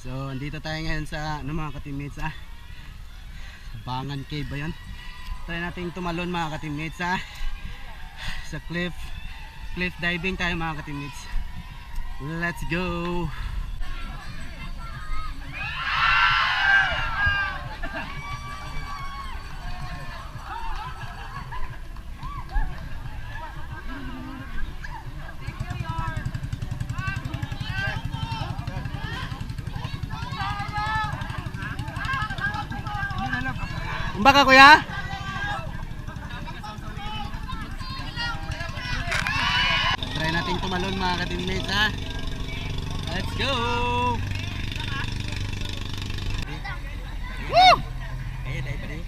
So, andito tayo ngayon sa ano mga ka-teammates Bangan Cave ba yun? Try natin tumalon mga ka-teammates sa cliff diving tayo mga ka-teammates. Let's go! Baka kuya? Try natin tumalon mga ka-teammates Let's go! Woo! Ayan, ay pa rin.